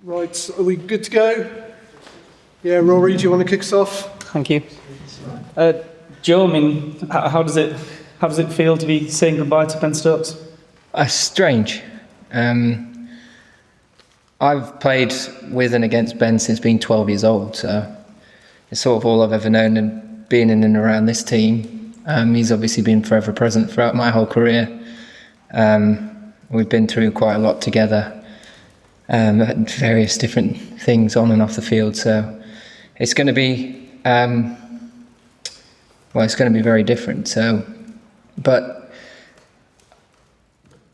Right, are we good to go? Yeah, Rory, do you want to kick us off? Thank you. Joe, I mean, how does it feel to be saying goodbye to Ben Stokes? Strange. I've played with and against Ben since being 12 years old, so it's sort of all I've ever known, and being in and around this team. He's obviously been forever present throughout my whole career. We've been through quite a lot together, various different things on and off the field, so it's going to be it's going to be very different. So, but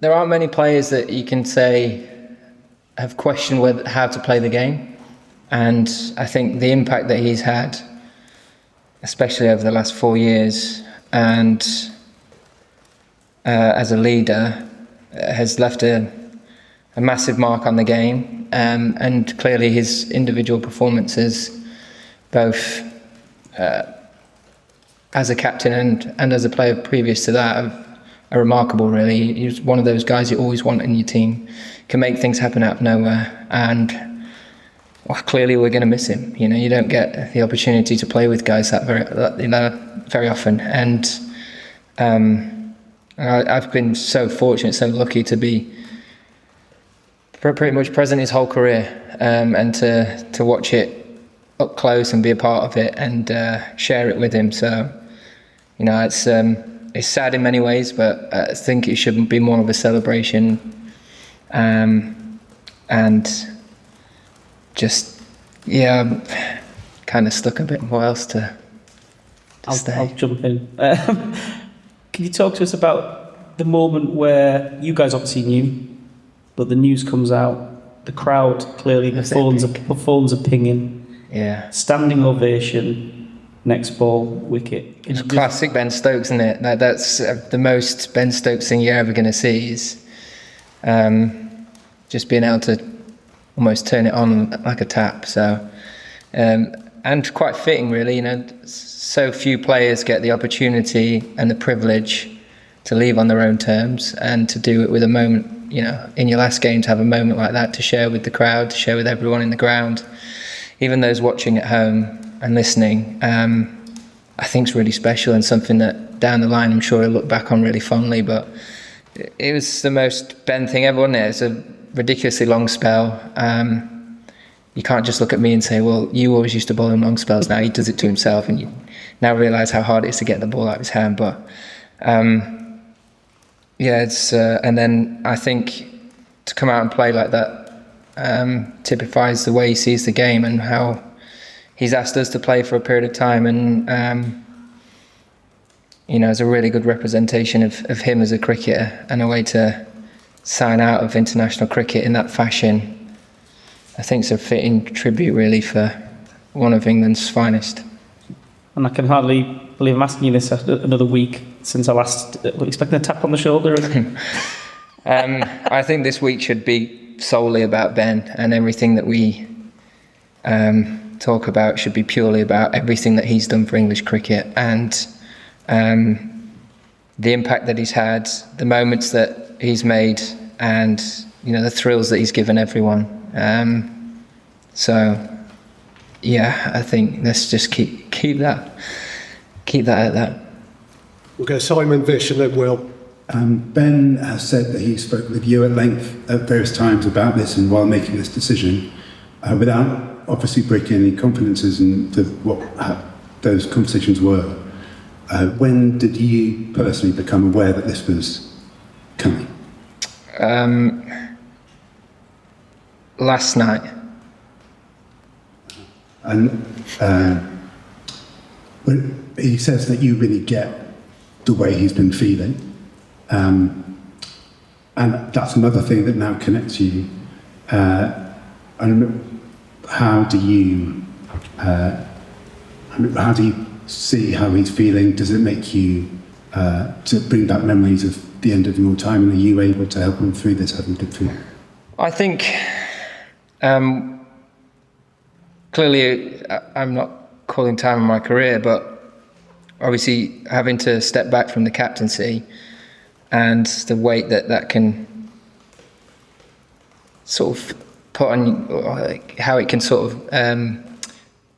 there aren't many players that you can say have questioned how to play the game, and I think the impact that he's had, especially over the last 4 years, and as a leader, has left a massive mark on the game, and clearly his individual performances, both as a captain and as a player previous to that, are remarkable, really. He's one of those guys you always want in your team, can make things happen out of nowhere, and clearly we're going to miss him. You know, you don't get the opportunity to play with guys very often, and I've been so fortunate, so lucky to be pretty much present his whole career, and to watch it up close and be a part of it and share it with him. So, you know, it's sad in many ways, but I think it should be more of a celebration, and just, I'm kind of stuck a bit. What else to say? I'll jump in. Can you talk to us about the moment where you guys obviously knew, but the news comes out, the crowd clearly, the phones are pinging, standing ovation, next ball, wicket. It's classic Ben Stokes, isn't it? That's the most Ben Stokes thing you're ever going to see, is just being able to almost turn it on like a tap. So, and quite fitting, really. You know, so few players get the opportunity and the privilege to leave on their own terms, and to do it with a moment, you know, in your last game, to have a moment like that to share with the crowd, to share with everyone in the ground, even those watching at home and listening. I think it's really special, and something that down the line I'm sure he'll look back on really fondly. But it was the most Ben thing ever, wasn't it? It's a ridiculously long spell. You can't just look at me and say, well, you always used to bowl in long spells. Now he does it to himself, and you now realise how hard it is to get the ball out of his hand. But it's and then I think to come out and play like that typifies the way he sees the game, and how he's asked us to play for a period of time, and it's a really good representation of him as a cricketer, and a way to sign out of international cricket in that fashion. I think it's a fitting tribute, really, for one of England's finest. And I can hardly believe I'm asking you this another week since I last expecting a tap on the shoulder. I think this week should be solely about Ben, and everything that we talk about should be purely about everything that he's done for English cricket, and the impact that he's had, the moments that he's made, and the thrills that he's given everyone. I think let's just keep that at that. We'll go Simon Vish and then Will. Ben has said that he spoke with you at length at various times about this, and while making this decision, without obviously breaking any confidences into what those conversations were. When did you personally become aware that this was coming? Last night. And he says that you really get the way he's been feeling, and that's another thing that now connects you. And how do you see how he's feeling? Does it make you to bring back memories of the end of your time, and are you able to help him through this, having been through? I think clearly I'm not calling time in my career, but obviously having to step back from the captaincy and the weight that can sort of put on, how it can sort of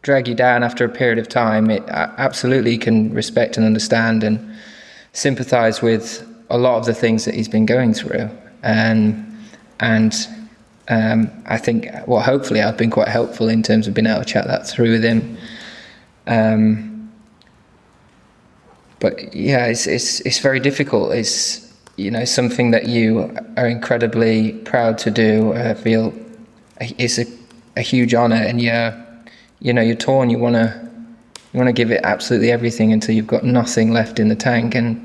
drag you down after a period of time, it absolutely can respect and understand and sympathise with a lot of the things that he's been going through. And I think, well, hopefully I've been quite helpful in terms of being able to chat that through with him. But yeah, it's very difficult. It's, you know, something that you are incredibly proud to do. I feel it's a huge honour, and you're torn. You want to give it absolutely everything until you've got nothing left in the tank, and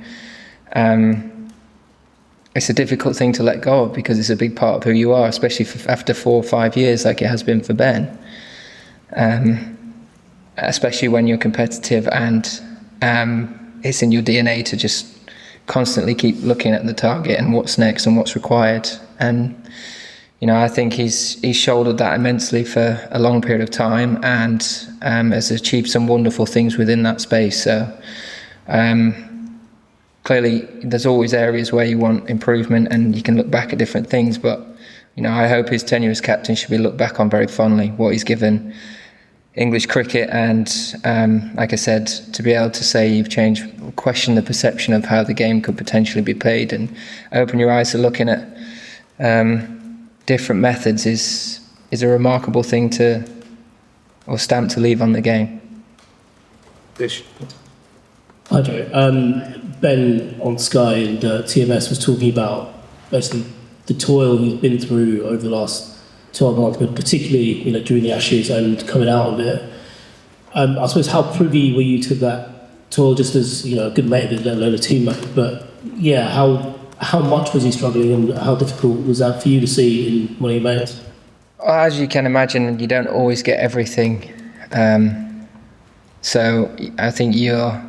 it's a difficult thing to let go of because it's a big part of who you are, especially after 4 or 5 years, like it has been for Ben. Especially when you're competitive and it's in your DNA to just constantly keep looking at the target and what's next and what's required. And you know, I think he's shouldered that immensely for a long period of time, and has achieved some wonderful things within that space. So clearly there's always areas where you want improvement, and you can look back at different things, but you know, I hope his tenure as captain should be looked back on very fondly, what he's given English cricket, and like I said, to be able to say you've questioned the perception of how the game could potentially be played, and open your eyes to looking at different methods is a remarkable thing stamp to leave on the game. Dish. Hi Joe. Ben on Sky and TMS was talking about basically the toil he's been through over the last 12 months, but particularly, you know, during the Ashes and coming out of it. I suppose, how privy were you to that toil, just as, you know, a good mate of his, let alone a teammate? But yeah, how much was he struggling, and how difficult was that for you to see in one of your mates? As you can imagine, you don't always get everything. So I think you're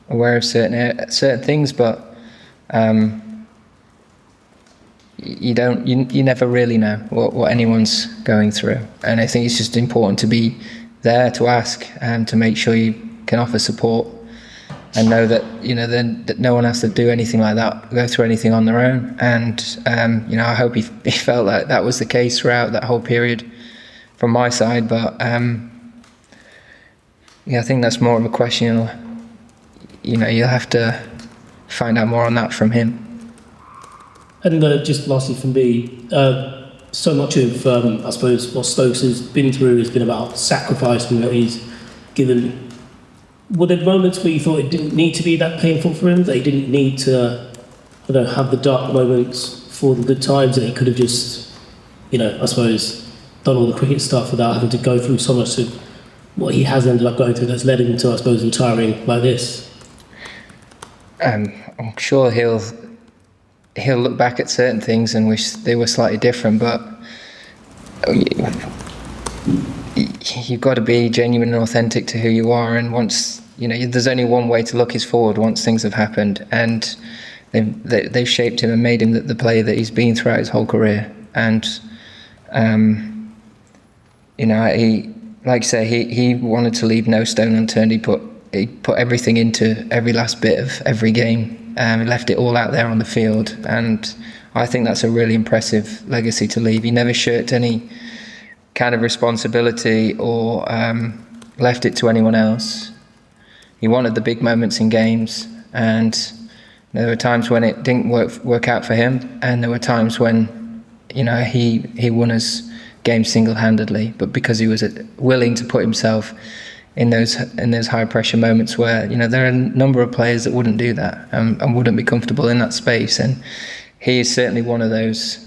aware of certain things, but you never really know what anyone's going through. And I think it's just important to be there to ask and to make sure you can offer support, and know that, you know, then that no one has to do anything like that, go through anything on their own. And you know, I hope he felt like that was the case throughout that whole period from my side. But yeah, I think that's more of a question. You know, you'll have to find out more on that from him. And just lastly from me, so much of, I suppose, what Stokes has been through has been about sacrificing that he's given. Were there moments where you thought it didn't need to be that painful for him, that he didn't need to, you know, have the dark moments for the good times, that he could have just, you know, I suppose, done all the cricket stuff without having to go through so much of what he has ended up going through that's led him to, I suppose, retiring like this? I'm sure he'll look back at certain things and wish they were slightly different, but you've got to be genuine and authentic to who you are. And once, you know, there's only one way to look is forward once things have happened, and they've shaped him and made him the player that he's been throughout his whole career. And you know, he, like I say, he wanted to leave no stone unturned. He put everything into every last bit of every game. He left it all out there on the field, and I think that's a really impressive legacy to leave. He never shirked any kind of responsibility or left it to anyone else. He wanted the big moments in games, and there were times when it didn't work out for him, and there were times when, you know, he won his game single-handedly, but because he was willing to put himself in those high pressure moments where, you know, there are a number of players that wouldn't do that and wouldn't be comfortable in that space, and he is certainly one of those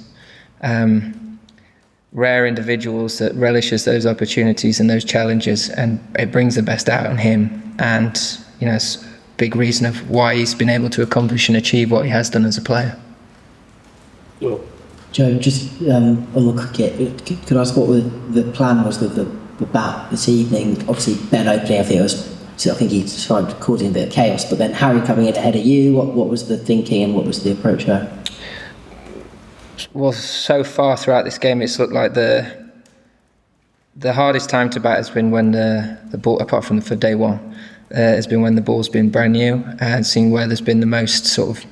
rare individuals that relishes those opportunities and those challenges, and it brings the best out in him. And, you know, it's a big reason of why he's been able to accomplish and achieve what he has done as a player. Well, Joe, just on the cricket, could I ask what the plan was with the bat this evening? Obviously, Ben opening, I think he described causing a bit of chaos, but then Harry coming in ahead of you, what was the thinking and what was the approach there? Well, so far throughout this game, it's looked like the hardest time to bat has been when the ball, apart from for day one, has been when the ball's been brand new, and seeing where there's been the most sort of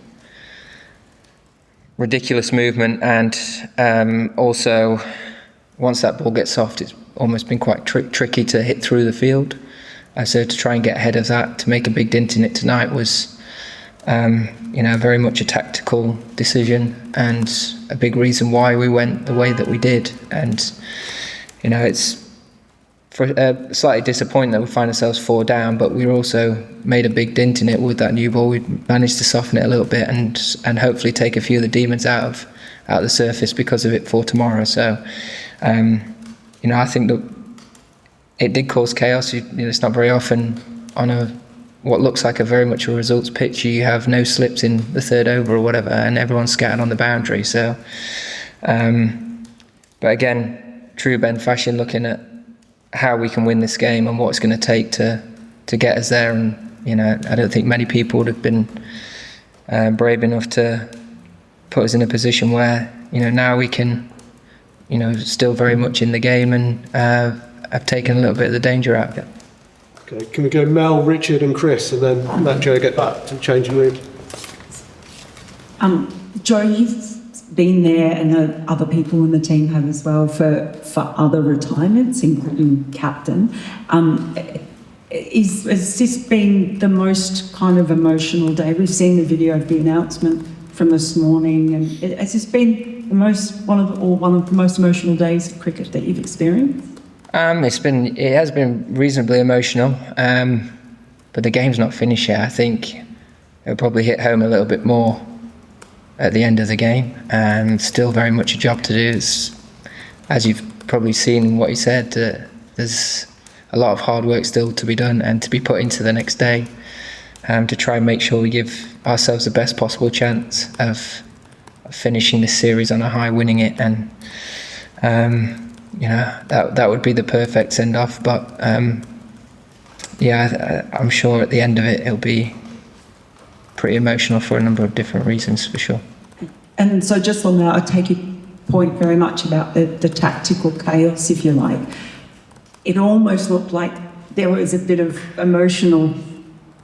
ridiculous movement, and also once that ball gets soft, it's almost been quite tricky to hit through the field. So to try and get ahead of that, to make a big dent in it tonight was, very much a tactical decision and a big reason why we went the way that we did. And, it's slightly disappointing that we find ourselves 4 down, but we also made a big dent in it with that new ball. We managed to soften it a little bit and hopefully take a few of the demons out of the surface because of it for tomorrow. So, I think that it did cause chaos. It's not very often on what looks like very much a results pitch, you have no slips in the third over or whatever, and everyone's scattered on the boundary. So, but again, true Ben fashion, looking at how we can win this game and what it's going to take to get us there. And I don't think many people would have been brave enough to put us in a position where now we can still very much in the game and have taken a little bit of the danger out of it. Okay, can we go Mel, Richard and Chris, and then let Joe get back to the changing room? Joe, you've been there, and other people in the team have as well, for other retirements, including captain. Has this been the most kind of emotional day? We've seen the video of the announcement from this morning, and has this been one of the most emotional days of cricket that you've experienced? It has been reasonably emotional, but the game's not finished yet. I think it'll probably hit home a little bit more at the end of the game, and still very much a job to do. As you've probably seen in what he said, there's a lot of hard work still to be done and to be put into the next day, to try and make sure we give ourselves the best possible chance of finishing this series on a high, winning it, and that would be the perfect send off. But I'm sure at the end of it it'll be pretty emotional for a number of different reasons, for sure. And so just on that, I take your point very much about the tactical chaos, if you like. It almost looked like there was a bit of emotional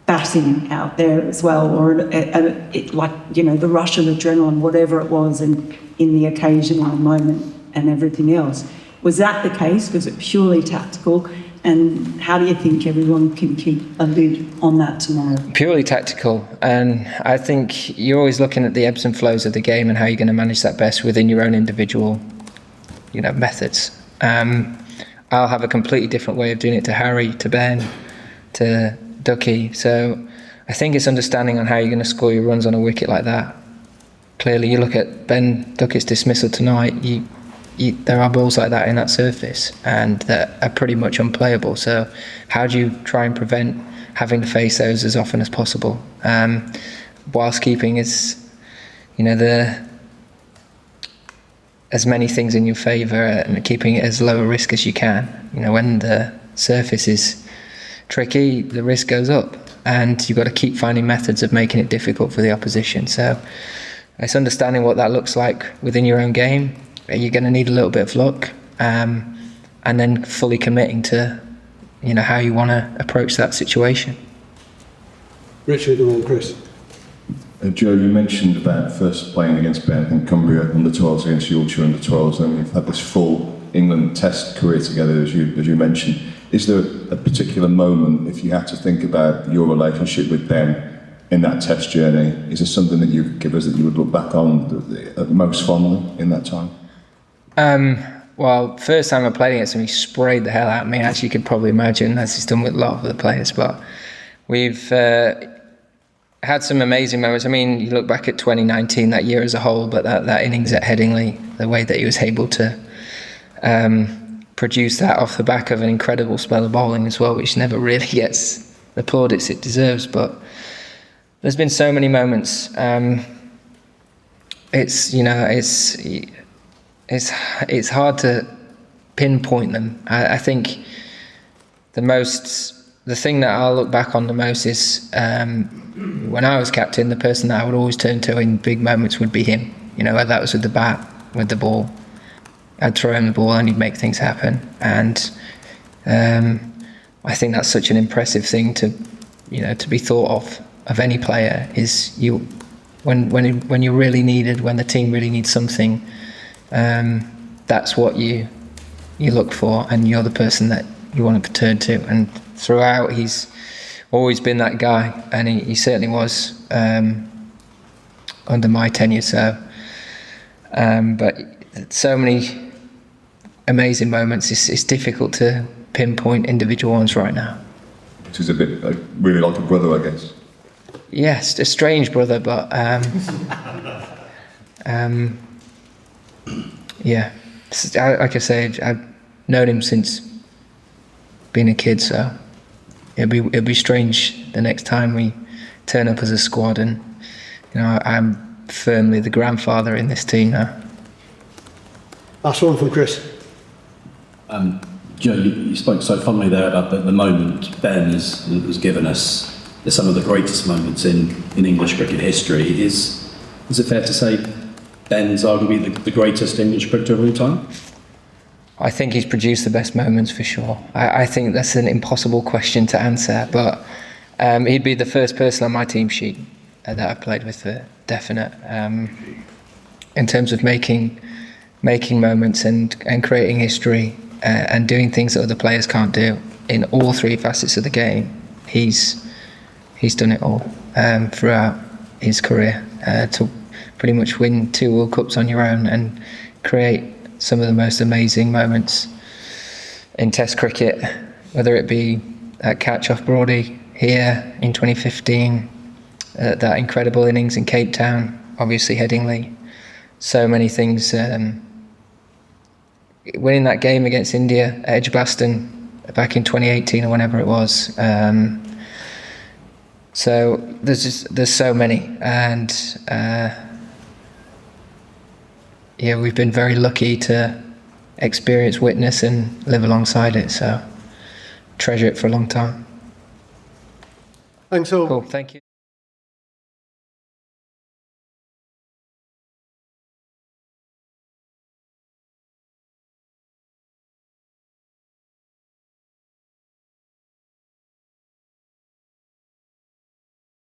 batting out there as well, or the rush of adrenaline, whatever it was, and in the occasional moment and everything else. Was that the case? Was it purely tactical? And how do you think everyone can keep a lid on that tomorrow? Purely tactical, and I think you're always looking at the ebbs and flows of the game and how you're going to manage that best within your own individual, methods. I'll have a completely different way of doing it to Harry, to Ben, to Ducky. So I think it's understanding on how you're going to score your runs on a wicket like that. Clearly, you look at Ben Duckett's dismissal tonight. There are balls like that in that surface, and that are pretty much unplayable. So how do you try and prevent having to face those as often as possible, whilst keeping as many things in your favour and keeping it as low a risk as you can. When the surface is tricky, the risk goes up, and you've got to keep finding methods of making it difficult for the opposition. So it's understanding what that looks like within your own game. You're going to need a little bit of luck, and then fully committing to, how you want to approach that situation. Richard and then Chris. Joe, you mentioned about first playing against Ben, I think Cumbria under 12s against Yorkshire under 12s, and you've had this full England Test career together, as you mentioned. Is there a particular moment, if you had to think about your relationship with Ben in that Test journey, is there something that you could give us that you would look back on most fondly in that time? Well, first time I played against him, he sprayed the hell out of me, as you could probably imagine, as he's done with a lot of the players. But we've had some amazing moments. I mean, you look back at 2019, that year as a whole, but that innings at Headingley, the way that he was able to produce that off the back of an incredible spell of bowling as well, which never really gets the plaudits it deserves. But there's been so many moments. It's hard to pinpoint them. I think the thing that I'll look back on the most is when I was captain, the person that I would always turn to in big moments would be him. Whether that was with the bat, with the ball. I'd throw him the ball and he'd make things happen. And I think that's such an impressive thing to be thought of any player, is when you're really needed, when the team really needs something. That's what you you look for, and you're the person that you want to turn to. And throughout, he's always been that guy, and he certainly was under my tenure. So, but so many amazing moments. It's difficult to pinpoint individual ones right now. Which is a bit really like a brother, I guess. Yes, a strange brother, but yeah. Like I say, I've known him since being a kid, so it'll be strange the next time we turn up as a squad, and I'm firmly the grandfather in this team now. Last one from Chris. Joe, you spoke so fondly there about the moment Ben has given us. Some of the greatest moments in English cricket history. Is it fair to say Ben's arguably the greatest English cricketer of all time? I think he's produced the best moments for sure. I think that's an impossible question to answer, but he'd be the first person on my team sheet that I've played with for definite. In terms of making moments and creating history and doing things that other players can't do in all three facets of the game, he's done it all throughout his career to pretty much win 2 World Cups on your own and create some of the most amazing moments in Test cricket, whether it be that catch off Broadie here in 2015, that incredible innings in Cape Town, obviously Headingley, so many things. Winning that game against India at Edgbaston back in 2018 or whenever it was. So there's so many, and we've been very lucky to experience, witness, and live alongside it. So treasure it for a long time. Thanks all. Cool, thank you.